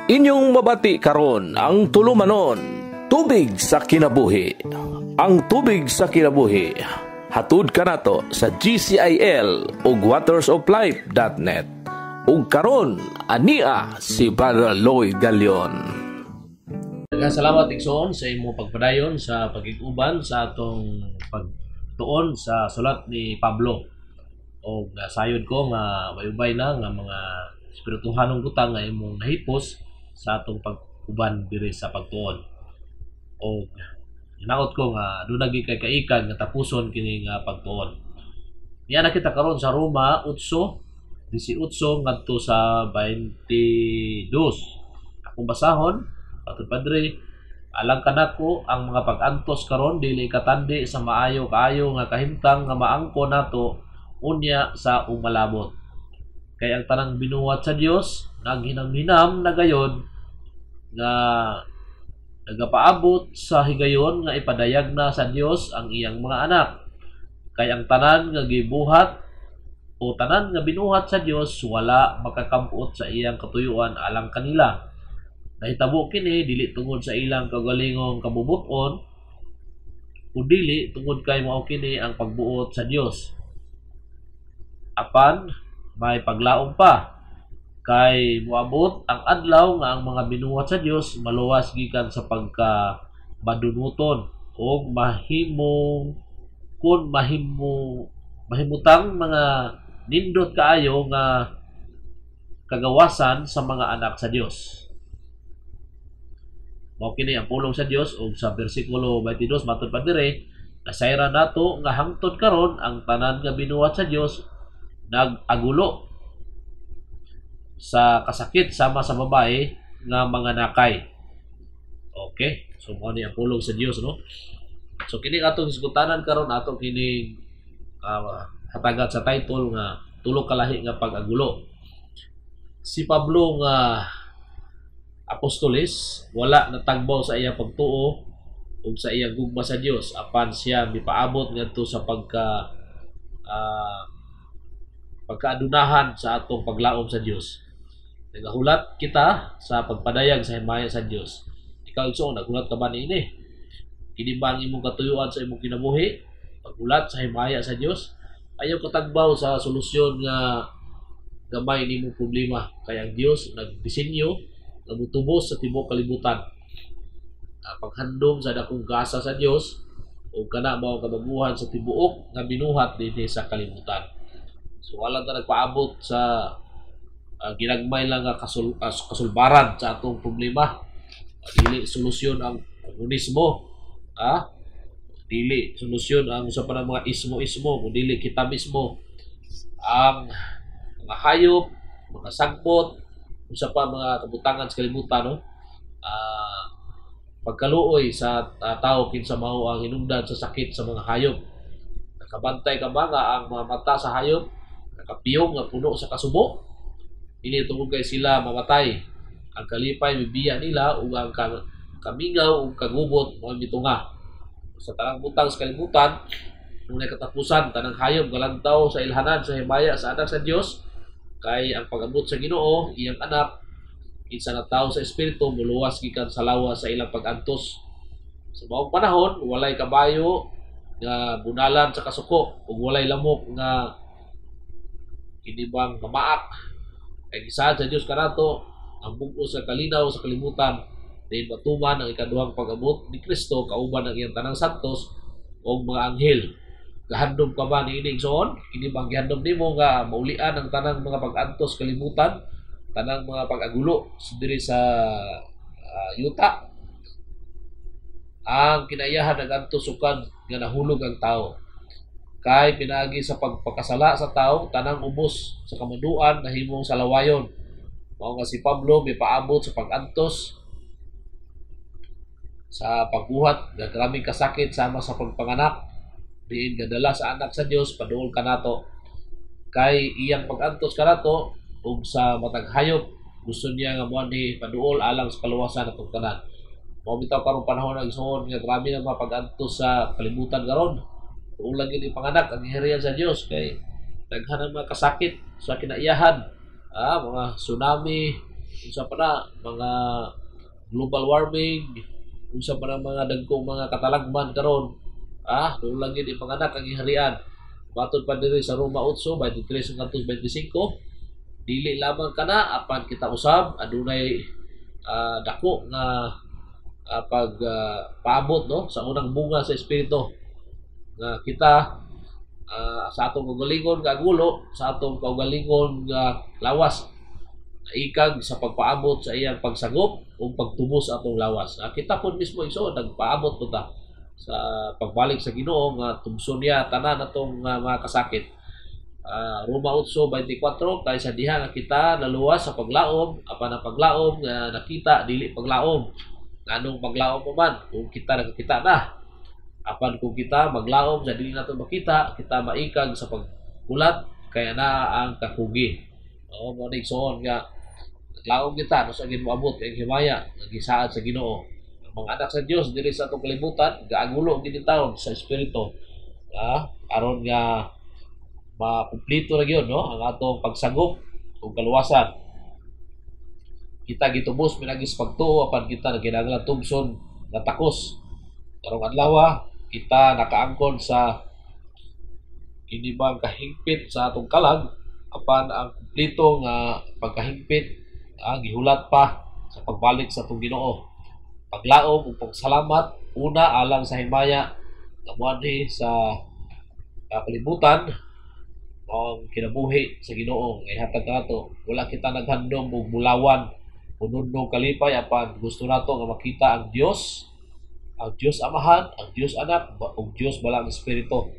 Inyong mabati karon ang tulumanon, tubig sa kinabuhi. Ang tubig sa kinabuhi, hatud kanato sa GCIL ug watersoflife.net. Ug karon ania si Brother Lloyd Galion. Daghang salamat igsoon sa imong pagpadayon sa pagig-uban sa atong pagtuon sa sulat ni Pablo. O nasayod ko nga bayubay na nga mga espirituhanong butang nga imong nahipos sa atong pag-uban diri sa pagtuon. O hinaot ko nga dunay kay kaikan nga tapuson kini nga pagtuon. Niya na kita karon sa Roma 8:18 ngadto sa 22. Akong basahon, Patud Padre, alang kanako ang mga pag-antos karon dili katandi sa maayo kaayo nga kahimtang nga maangko nato unya sa umalabot. Kay ang tanang binuhat sa Dios naghinam-hinam na gayod nga nagapaabot sa higayon nga ipadayag na sa Dios ang iyang mga anak. Kay ang tanan nga gibuhat o tanan nga binuhat sa Dios wala makakampuot sa iyang katuyuan alang kanila. Nahitabo kini dili tungod sa ilang kagalingong kabubuton o dili tungod kay mao kini ang pagbuot sa Dios. Apan may paglaom pa kay moabot ang adlaw nga ang mga binuhat sa Dios maluwas gikan sa pagka madunuton o mahimutang mga nindot kaayo nga kagawasan sa mga anak sa Dios. Mao kini ang pulong sa Dios ug sa bersikulo 22 matud pa dire nasayra nato nga hangtod karon ang tanan nga binuhat sa Dios nag-agulo sa kasakit sama sa babae nga mga nakay. Okay? So mo ni ang pulong sa Dios, no? So kini atong hisgutanan karon ato kini hatagat sa title nga tulo kalahi nga pag-agulo. Si Pablo nga apostolis wala natagbaw sa iyang pagtuo ug sa iyang gugma sa Dios apan siya mipaabot ngadto sa pagkaadunahan sa atong paglaom sa Dios. Nagahulat kita sa pagpadayag sa himaya sa Dios. Ikaw igsoon, naghulat ka ba niini? Kini ba ang imong katuyuan sa imong kinabuhi? Paghulat sa himaya sa Dios? Ayaw katagbaw sa solusyon nga gamay nimong problema. Kaya ang Dios nagdisenyo nga mutubos sa tibuok kalibutan. Paghandom sa dakong gasa sa Dios o kana mao kabaguhan sa tibuok nga binuhat dinhi sa kalibutan. So wala na nagpaabot sa ginagmay lang nga kasulbaran sa atong problema. Dili solusyon ang komunismo, dili solusyon ang usa pa ng mga ismo-ismo, dili kita mismo ang mga hayop, mga sagbot, usa pa mga kabutangan sa kalibutan, no? Pagkaluoy sa tao kinsa mao ang hinungdan sa sakit sa mga hayop. Nakabantay ka ba nga ang mga mata sa hayop nakapiyong nga puno sa kasubo? Dili tungod kay sila mamatay. Ang kalipay bibiya nila ug ang kamingaw ug kagubot mo mitunga. Sa tanang butang sa kalibutan, nung katapusan tanang hayop galantaw sa ilhanan sa himaya sa anak sa Dios, kay ang pag-abot sa Ginoo iyang anak kinsa na tawo sa espiritu muluwas gikan sa lawas sa ilang pag-antos. Sa maong panahon walay kabayo nga bunalan sa kasuko ug walay lamok nga kinibang mamaak. Kay gisaad sa Dios kanato ang bug-os sa kalinaw sa kalibutan diin matuman ang ikaduhang pag-abot ni Kristo kauban ang iyang tanang santos o mga anghel. Gahandom ka ba niini igsoon? Kini bang gihandom nimo nga maulian ang tanang mga pag-antos kalibutan, tanang mga pag-agulo diri sa yuta? Ang kinayahan nagantos sukan nga nahulog ang tao. Kay pinaagi sa pagpakasala sa tao, tanang ubos sa kamaduan nahimong salawayon. Mao nga si Pablo may paabot sa pag-antos sa pagbuhat nga maraming kasakit sama sa pagpanganak diin gadala sa anak sa Dios paduol kanato. Kay iyang pag-antos kanato ug sa matag hayop gusto niya nga mo ni paduol alang sa kaluwasan atong tanan. Mao bitaw karong panahon ang isuon nga grabe ang mga pag-antos sa kalibutan karon. Kung lagi ni panganak ang hiriyan sa Dios kay daghan ang mga kasakit sa kinaiyahan, mga tsunami, unsa pa na mga global warming, unsa pa na mga dagkong mga katalagman karon. Doon lang yun ipanganak ang iharian. Matod pa diri sa Roma 8, 23 hanggang 25, dili lamang kana apan kita usab adunay dako nga paabot no sa unang bunga sa espiritu nga kita sa atong kaugalingon nga gulo, sa atong kaugalingon nga lawas, ikag sa pagpaabot sa iyang pagsagop o pagtubos atong lawas. Kita po mismo iso nagpaabot po ta sa pagbalik sa Ginoo nga tubson niya tanan atong mga kasakit. Roma 8:24 kay sa diha nga kita naluwas sa paglaom, apan ang paglaom nga nakita dili paglaom. Nganong paglaom man kung kita nakakita na. Apan kung kita maglaom sa dili nato makita, kita maikag sa pagkulat kaya na ang kakugi. Mo ni soon nga naglaom kita no sa ginmoabot ang himaya nagisaad sa Ginoo. Ang mga anak sa Dios diri sa atong kalibutan gaagulo gid taon sa espiritu. Aron nga makumplito ra gyud no ang atong pagsagop ug kaluwasan. Kita gitubos pinagis pagtuo apan kita naginahanglan tubson nga takos. Karong adlaw kita nakaangkon sa inibang kahingpit sa atong kalag apan ang kumplito nga pagkahingpit gihulat pa sa pagbalik sa atong Ginoo. Paglaom ug pagsalamat una alang sa himaya nga muadhi sa kalibutan ang kinabuhi sa Ginoo nga ihatag nato. Wala kita naghandom og bulawan punundo kalipay apan gusto nato nga makita ang Dios Amahan, ang Dios Anak, ug Dios Balang Espiritu.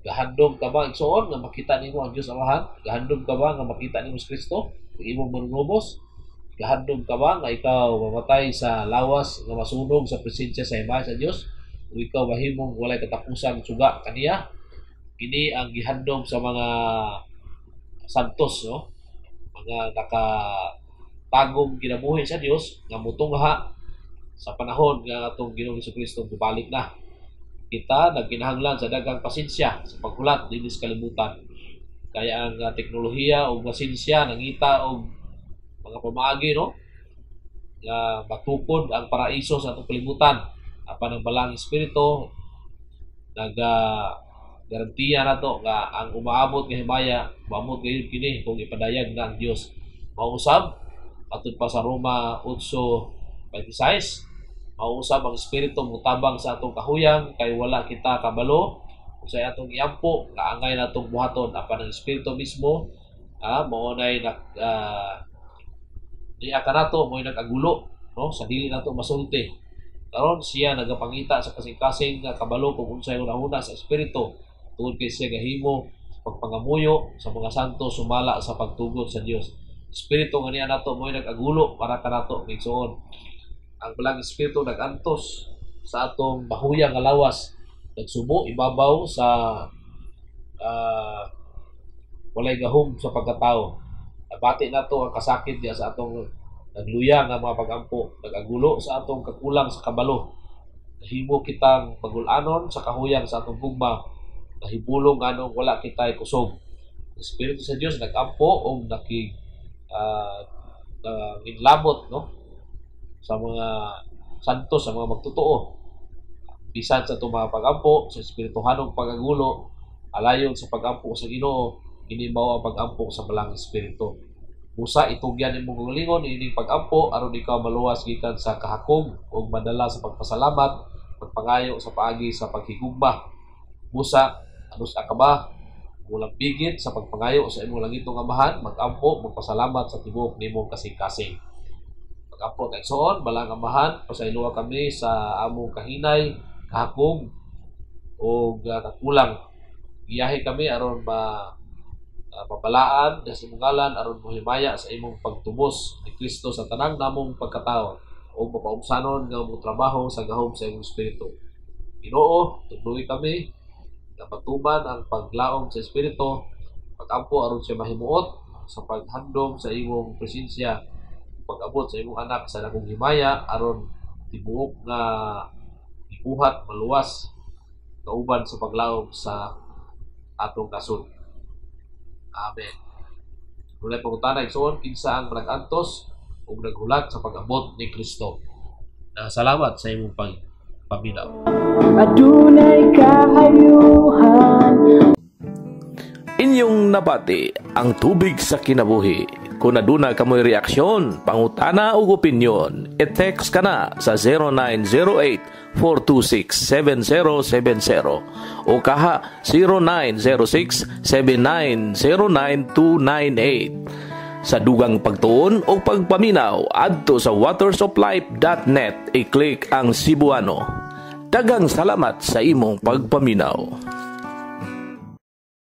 Gahandom ka ba igsoon nga makita nimo ang Dios Amahan? Gahandom ka ba nga makita nimo si Kristo ug imong manunubos? Gahandom ka ba nga ikaw mamatay sa lawas nga masunog sa presensya sa himaya sa Dios? Ug ikaw mahimong walay katapusan suga kaniya? Kini ang gihandom sa mga santos, no? Mga nakatagong kinabuhi sa Dios nga mutungha sa panahon nga atong Ginoong Jesucristo bubalik na. Kita nagkinahanglan sa daghang pasensya sa paghulat dinhi sa kalibutan. Kaya ang teknolohiya o pasensya nangita og mga pamaagi no nga matukod ang paraiso sa atong kalibutan. Apan ang balang espiritu garantiya nato nga ang umaabot nga himaya maamot gayud kini kung ipadayag na ang Dios. Mausab atud pa sa Roma 8:26 mausab ang espiritu mutabang sa atong kahuyang kay wala kita kabalo sa atong iampo nga angay natong buhaton apan ang espiritu mismo mao nay diya kanato mo'y nagagulo no sa dili nato masulti. Karon siya nagapangita sa kasing-kasing nga kabalo kung unsay una sa espiritu tungod kay siya gahimo pagpangamuyo sa mga santo sumala sa pagtugot sa Dios. Espiritu nga niya nato mo'y nagagulo para kanato igsoon. Ang balang espiritu nagantos sa atong bahuyang nga lawas, nagsubo ibabaw sa walay gahom sa pagkatao. Nabati nato ang kasakit diya sa atong nagluya nga mga pagampo, nagagulo sa atong kakulang sa kabalo. Nahimo kitang pagulanon sa kahuyang sa atong gugma, nahibulong anong wala kitay kusog. Espiritu sa Dios nagampo o inlabot no sa mga santos, sa mga magtotoo. Bisan sa itong mga pag-ampo, sa espirituhanong pagagulo, alayon sa pag-ampo sa Ginoo, inimbaw ang pag-ampo sa balang espiritu. Busa itugyan imong gulingon ining pag-ampo aron ikaw maluwas gikan sa kahakog ug madala sa pagpasalamat, pagpangayo sa paagi sa paghigugma. Busa anus akaba walang bigit sa pagpangayo sa imong langitong Amahan, mag-ampo, magpasalamat sa tibuok nimong kasing-kasing. Pag-ampo na igsoon, balang Amahan, pasayloa kami sa among kahinay, kahakog, o kakulang. Iyahe kami aron mapalaan sa imong ngalan, aron mohimaya sa imong pagtubos ni Kristo sa tanang namong pagkatao, o mapaubsanon nga mong trabaho sa gahom sa imong espiritu. Ginoo, tugnuoy kami, na pagtuman ang paglaom sa espiritu, pag-ampo aron siya mahimuot sa paghandom sa imong presensya, pag-abot sa imong anak sa dakong himaya aron tibuok nga ibuhat maluwas kauban sa paglaom sa atong kasud. Amen. Mula pangutana igsoon kinsa ang nag-antos ug naghulat sa pag-abot ni Kristo. Salamat sa imong pagpaminaw. Adunay kahayuhan. Inyong nabati ang tubig sa kinabuhi. Kung aduna kamoy reaksyon, pangutana ug opinyon, i-text ka na sa 0908-426-7070 o kaha 0906-7909-298. Sa dugang pagtuon o pagpaminaw, adto sa watersoflife.net, i-click ang Cebuano. Daghang salamat sa imong pagpaminaw.